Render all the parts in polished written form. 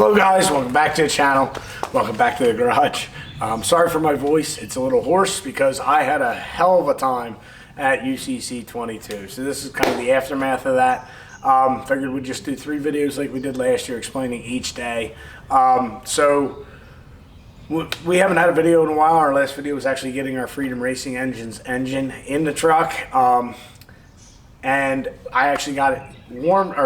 Hello guys, welcome back to the channel. Welcome back to the garage. Sorry for my voice, it's a little hoarse because I had a hell of a time at UCC 22. So this is kind of the aftermath of that. Figured we'd just do 3 videos like we did last year explaining each day. So we haven't had a video in a while. Our last video was actually getting our Freedom Racing engine in the truck. And I actually got it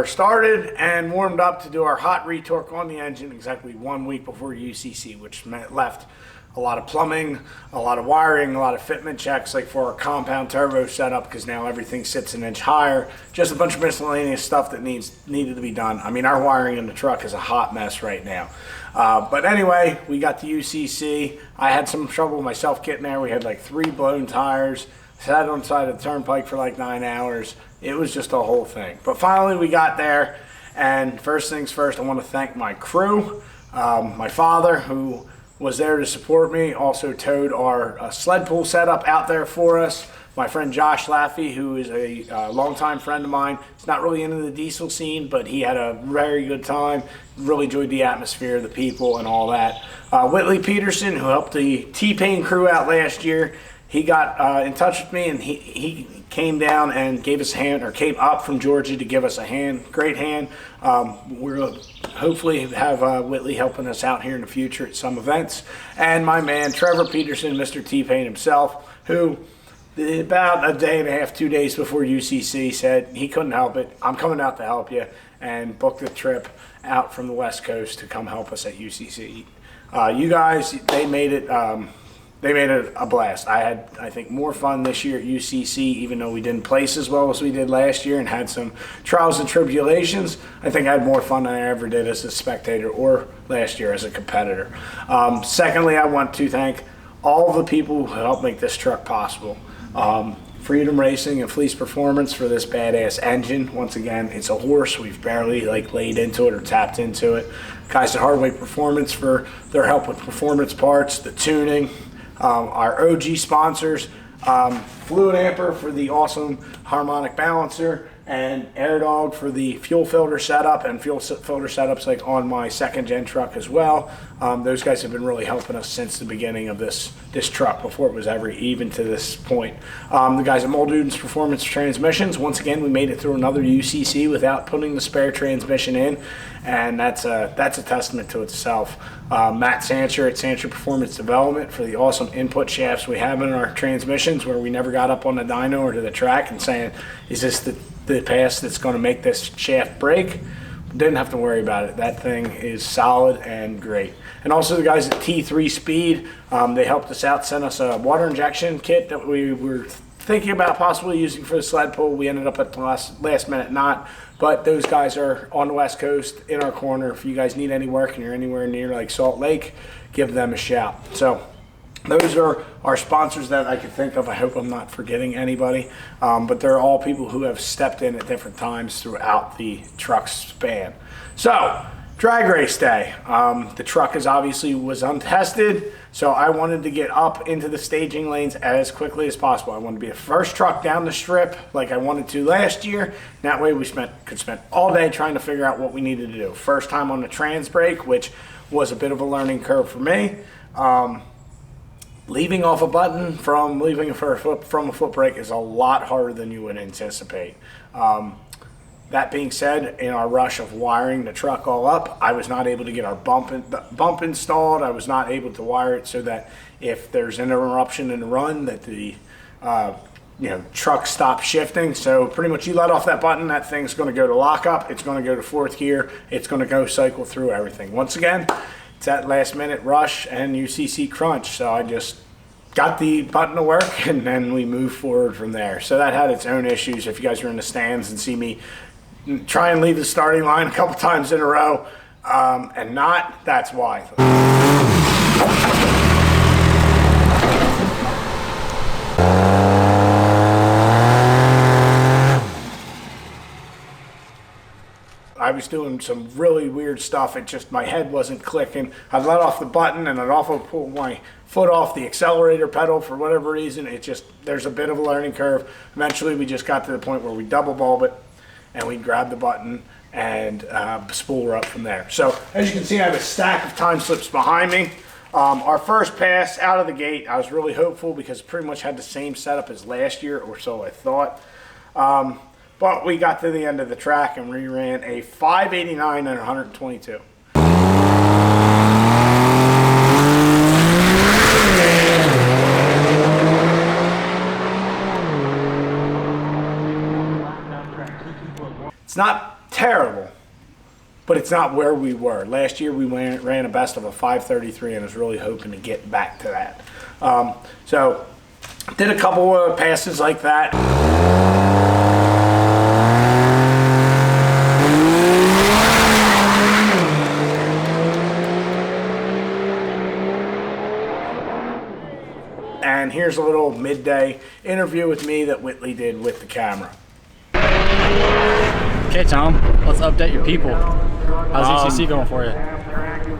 started and warmed up to do our hot retorque on the engine exactly 1 week before UCC, which left a lot of plumbing, a lot of wiring, a lot of fitment checks, like for our compound turbo setup, because now everything sits an inch higher. Just a bunch of miscellaneous stuff that needed to be done. I mean, our wiring in the truck is a hot mess right now. But anyway, we got to UCC. I had some trouble myself getting there. We had like 3 blown tires. Sat on the side of the turnpike for like 9 hours. It was just a whole thing. But finally we got there, and first things first, I want to thank my crew. My father, who was there to support me, also towed our sled pull setup out there for us. My friend Josh Laffey, who is a longtime friend of mine. He's not really into the diesel scene, but he had a very good time. Really enjoyed the atmosphere, the people, and all that. Whitley Peterson, who helped the T-Pain crew out last year. He got in touch with me, and he came down and gave us a hand, or came up from Georgia to give us a hand. Great hand. We'll hopefully have Whitley helping us out here in the future at some events. And my man, Trevor Peterson, Mr. T-Pain himself, who about a day and a half, 2 days before UCC said he couldn't help it. I'm coming out to help you, and booked a trip out from the West Coast to come help us at UCC. You guys, they made it a blast. I had, I think, more fun this year at UCC, even though we didn't place as well as we did last year and had some trials and tribulations. I think I had more fun than I ever did as a spectator or last year as a competitor. Secondly, I want to thank all the people who helped make this truck possible. Freedom Racing and Fleece Performance for this badass engine. Once again, it's a horse. We've barely laid into it or tapped into it. Guys at Hardway Performance for their help with performance parts, the tuning. Our OG sponsors, Fluid Amper for the awesome harmonic balancer, and AirDog for the fuel filter setup and fuel filter setups like on my 2nd gen truck as well. Those guys have been really helping us since the beginning of this truck, before it was ever even to this point. The guys at Muldoon's Performance Transmissions, once again, we made it through another UCC without putting the spare transmission in, and that's a testament to itself. Matt Sancher at Sancher Performance Development for the awesome input shafts we have in our transmissions, where we never got up on the dyno or to the track and saying, is this the pass that's going to make this shaft break? Didn't have to worry about it. That thing is solid and great. And also the guys at T3 Speed, they helped us out, sent us a water injection kit that we were thinking about possibly using for the sled pull. We ended up at the last minute not, but those guys are on the West Coast in our corner. If you guys need any work and you're anywhere near like Salt Lake, give them a shout. So those are our sponsors that I can think of. I hope I'm not forgetting anybody, but they're all people who have stepped in at different times throughout the truck's span. So, drag race day. The truck was untested, so I wanted to get up into the staging lanes as quickly as possible. I wanted to be the first truck down the strip like I wanted to last year. That way we could spend all day trying to figure out what we needed to do. First time on the trans brake, which was a bit of a learning curve for me. Leaving off a button from a foot brake is a lot harder than you would anticipate. That being said, in our rush of wiring the truck all up, I was not able to get our bump installed. I was not able to wire it so that if there's an interruption in the run, that the truck stops shifting. So pretty much you let off that button, that thing's going to go to lockup. It's going to go to 4th gear. It's going to go cycle through everything. Once again, it's that last minute rush and UCC crunch. So I just got the button to work, and then we moved forward from there. So that had its own issues. If you guys are in the stands and see me try and leave the starting line a couple times in a row and not, that's why. I was doing some really weird stuff. It just, my head wasn't clicking. I'd let off the button and I'd also pull my foot off the accelerator pedal for whatever reason. It just, there's a bit of a learning curve. Eventually we just got to the point where we double bulb it and we'd grab the button and spool her up from there. So as you can see, I have a stack of time slips behind me. Our first pass out of the gate, I was really hopeful because pretty much had the same setup as last year, or so I thought. But we got to the end of the track and we ran a 589 and 122. It's not terrible, but it's not where we were. Last year we ran a best of a 533 and was really hoping to get back to that. So did a couple of passes like that. And here's a little midday interview with me that Whitley did with the camera. Okay, Tom, let's update your people. How's ECC going for you?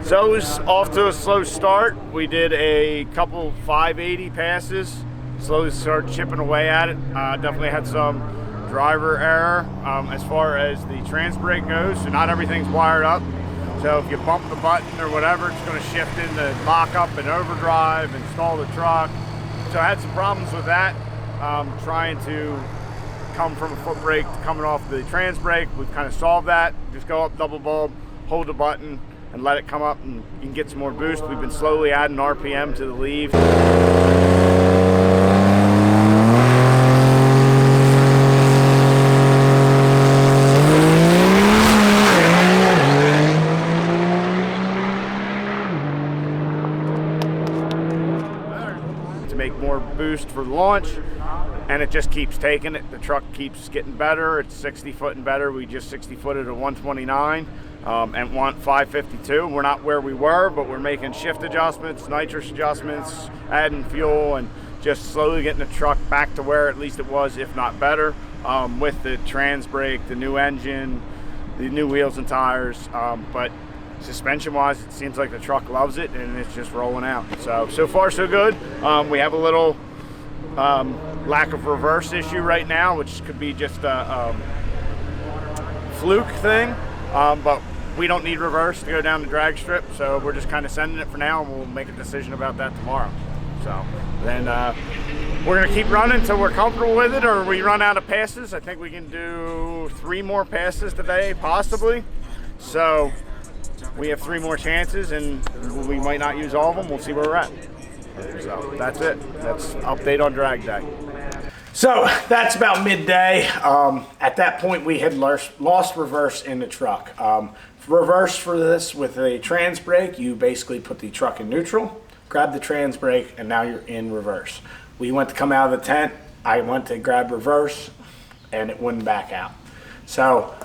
So it was off to a slow start. We did a couple 580 passes, slowly started chipping away at it. Definitely had some driver error as far as the trans brake goes, so not everything's wired up. So if you bump the button or whatever, it's going to shift into lockup and overdrive and stall the truck. So I had some problems with that, trying to come from a foot brake to coming off the trans brake. We've kind of solved that. Just go up double bulb, hold the button, and let it come up, and you can get some more boost. We've been slowly adding RPM to the leave. To make more boost for the launch, and it just keeps taking it. The truck keeps getting better. It's 60 foot and better. We just 60 footed at 129 and want 552. We're not where we were, but we're making shift adjustments, nitrous adjustments, adding fuel, and just slowly getting the truck back to where at least it was, if not better, with the trans brake, the new engine, the new wheels and tires. But suspension wise, it seems like the truck loves it and it's just rolling out. So far so good. We have a little lack of reverse issue right now, which could be just a fluke thing, but we don't need reverse to go down the drag strip, so we're just kind of sending it for now, and we'll make a decision about that tomorrow. So then we're going to keep running until we're comfortable with it, or we run out of passes. I think we can do 3 more passes today, possibly. So we have 3 more chances, and we might not use all of them. We'll see where we're at. So that's it. That's update on drag day. So that's about midday. At that point, we had lost reverse in the truck. Reverse for this with a trans brake, you basically put the truck in neutral, grab the trans brake, and now you're in reverse. We went to come out of the tent. I went to grab reverse, and it wouldn't back out. So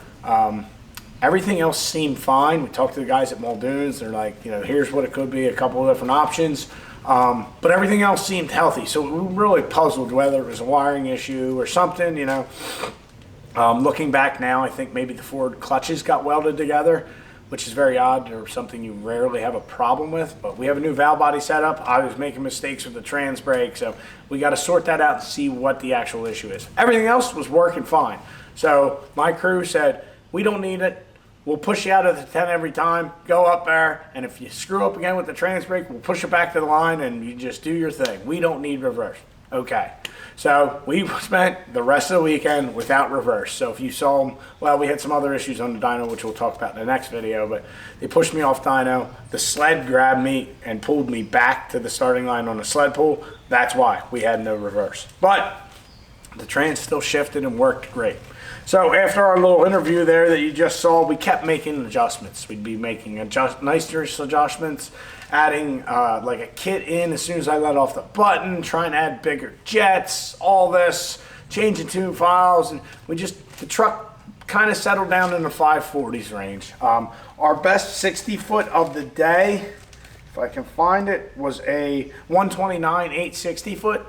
everything else seemed fine. We talked to the guys at Muldoon's. They're like, here's what it could be, a couple of different options. But everything else seemed healthy, so we were really puzzled whether it was a wiring issue or something, Looking back now, I think maybe the forward clutches got welded together, which is very odd, or something you rarely have a problem with. But we have a new valve body setup. I was making mistakes with the trans brake, so we got to sort that out and see what the actual issue is. Everything else was working fine. So my crew said, we don't need it. We'll push you out of the tent every time, go up there, and if you screw up again with the trans brake, we'll push it back to the line and you just do your thing. We don't need reverse. Okay. So we spent the rest of the weekend without reverse. So if you saw them, well, we had some other issues on the dyno, which we'll talk about in the next video, but they pushed me off dyno. The sled grabbed me and pulled me back to the starting line on the sled pull. That's why we had no reverse. But the trans still shifted and worked great. So after our little interview there that you just saw, we kept making adjustments. We'd be making nitrous adjustments, adding like a kit in as soon as I let off the button, trying to add bigger jets, all this, changing tune files, and the truck kind of settled down in the 540s range. Our best 60 foot of the day, if I can find it, was a 129 860 foot.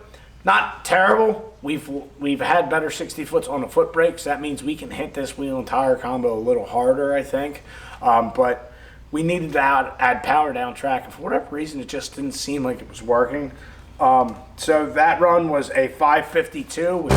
Not terrible. We've had better 60 foots on the foot brakes. That means we can hit this wheel and tire combo a little harder, I think. But we needed to add power down track, and for whatever reason, it just didn't seem like it was working. So that run was a 552.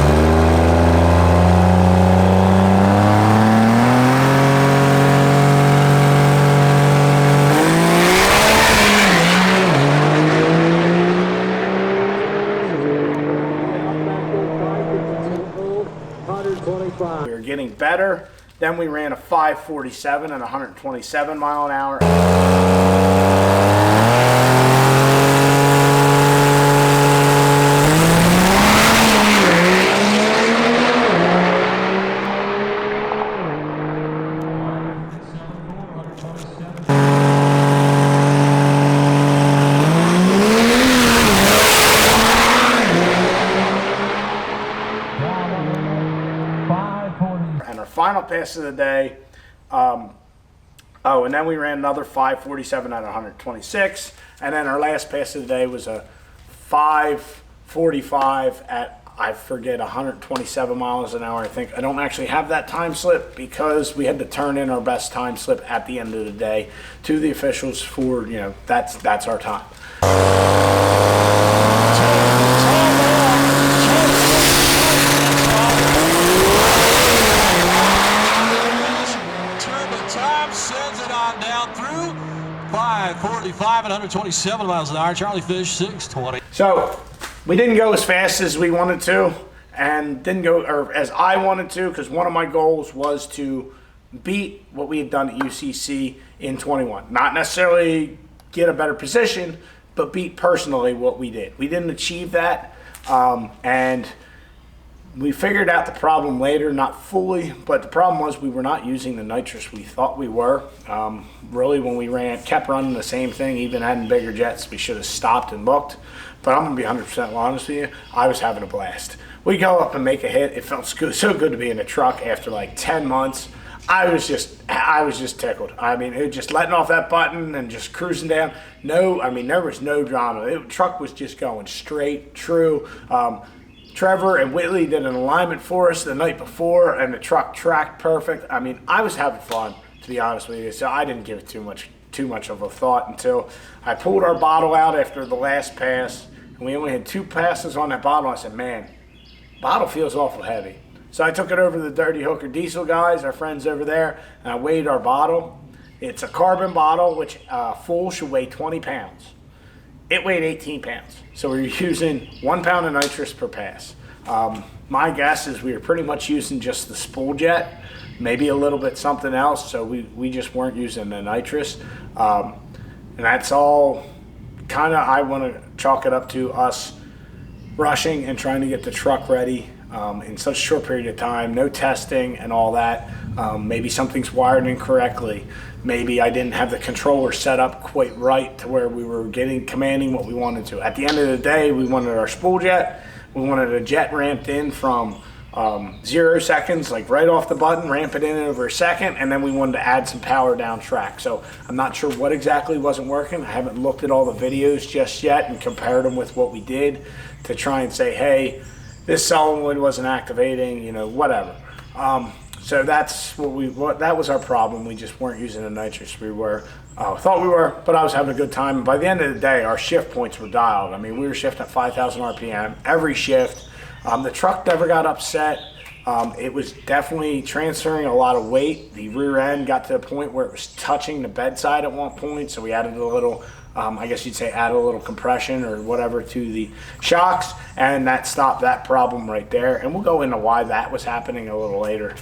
better. Then we ran a 547 and 127 mile an hour. And our final pass of the day, and then we ran another 547 at 126, and then our last pass of the day was a 545 at, I forget, 127 miles an hour. I think I don't actually have that time slip because we had to turn in our best time slip at the end of the day to the officials for, you know, that's our time. Sends it on down through 545 and 127 miles an hour. Charlie Fish 620. So we didn't go as fast as we wanted to, and didn't go or as I wanted to, because one of my goals was to beat what we had done at UCC in 21. Not necessarily get a better position, but beat personally what we did. We didn't achieve that, and we figured out the problem later, not fully, but the problem was we were not using the nitrous we thought we were. Really, when we kept running the same thing, even adding bigger jets, we should have stopped and looked. But I'm going to be 100% honest with you, I was having a blast. We go up and make a hit. It felt so good to be in a truck after like 10 months. I was just tickled. I mean, it was just letting off that button and just cruising down. There was no drama. The truck was just going straight, true. Trevor and Whitley did an alignment for us the night before, and the truck tracked perfect. I mean, I was having fun, to be honest with you, so I didn't give it too much of a thought until I pulled our bottle out after the last pass, and we only had 2 passes on that bottle. I said, man, bottle feels awful heavy. So I took it over to the Dirty Hooker Diesel guys, our friends over there, and I weighed our bottle. It's a carbon bottle, which full should weigh 20 pounds. It weighed 18 pounds. So we were using 1 pound of nitrous per pass. My guess is we were pretty much using just the spool jet, maybe a little bit something else. So we just weren't using the nitrous. And that's all kind of, I want to chalk it up to us rushing and trying to get the truck ready in such a short period of time, no testing and all that. Maybe something's wired incorrectly. Maybe I didn't have the controller set up quite right to where we were commanding what we wanted to. At the end of the day, we wanted our spool jet. We wanted a jet ramped in from 0 seconds, like right off the button, ramp it in over a second, and then we wanted to add some power down track. So I'm not sure what exactly wasn't working. I haven't looked at all the videos just yet and compared them with what we did to try and say, hey, this solenoid wasn't activating, you know, whatever. So that's that was our problem. We just weren't using the nitrous we thought we were, but I was having a good time. And by the end of the day, our shift points were dialed. I mean, we were shifting at 5,000 RPM every shift. The truck never got upset. It was definitely transferring a lot of weight. The rear end got to a point where it was touching the bedside at one point, so we added a little, I guess you'd say add a little compression or whatever to the shocks, and that stopped that problem right there. And we'll go into why that was happening a little later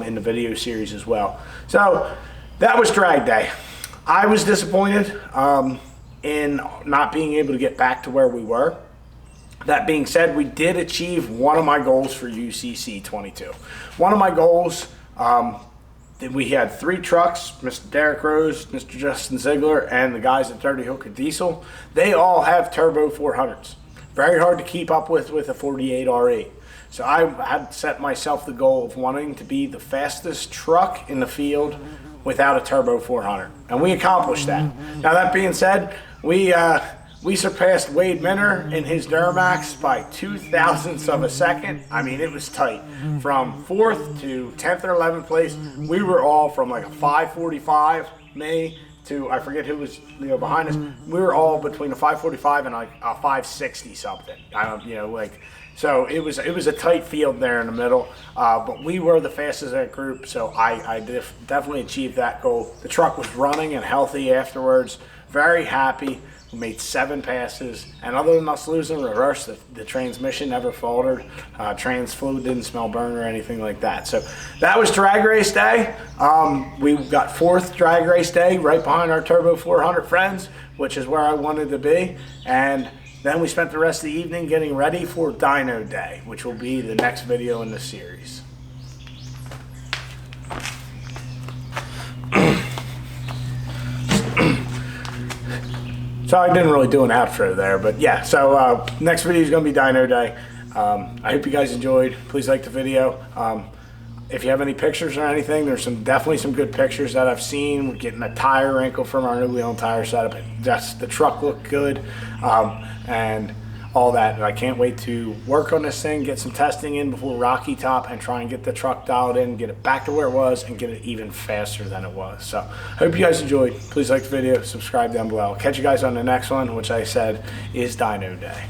in the video series as well. So that was drag day. I was disappointed in not being able to get back to where we were. That being said, we did achieve one of my goals for UCC 22. One of my goals, we had 3 trucks, Mr. Derek Rose, Mr. Justin Ziegler, and the guys at Dirty Hooker Diesel. They all have turbo 400s. Very hard to keep up with a 48 RE. So I had set myself the goal of wanting to be the fastest truck in the field without a turbo 400. And we accomplished that. Now that being said, we surpassed Wade Minner in his Duramax by 0.02 of a second. I mean, it was tight. From 4th to 10th or 11th place, we were all from like a 545, me, to I forget who was behind us. We were all between a 545 and like a 560 something. I don't, like So it was a tight field there in the middle, but we were the fastest that group, so I definitely achieved that goal. The truck was running and healthy afterwards. Very happy. We made 7 passes, and other than us losing reverse, the transmission never faltered. Trans fluid didn't smell burn or anything like that. So that was drag race day. We got 4th drag race day right behind our Turbo 400 friends, which is where I wanted to be. And then we spent the rest of the evening getting ready for Dyno Day, which will be the next video in the series. So I didn't really do an outro there, but yeah, so next video is going to be Dyno Day. I hope you guys enjoyed. Please like the video. If you have any pictures or anything, there's definitely some good pictures that I've seen. We're getting a tire wrinkle from our new wheel and tire setup. The truck looked good, and all that. And I can't wait to work on this thing, get some testing in before Rocky Top, and try and get the truck dialed in, get it back to where it was, and get it even faster than it was. So hope you guys enjoyed. Please like the video, subscribe down below. I'll catch you guys on the next one, which I said is Dyno Day.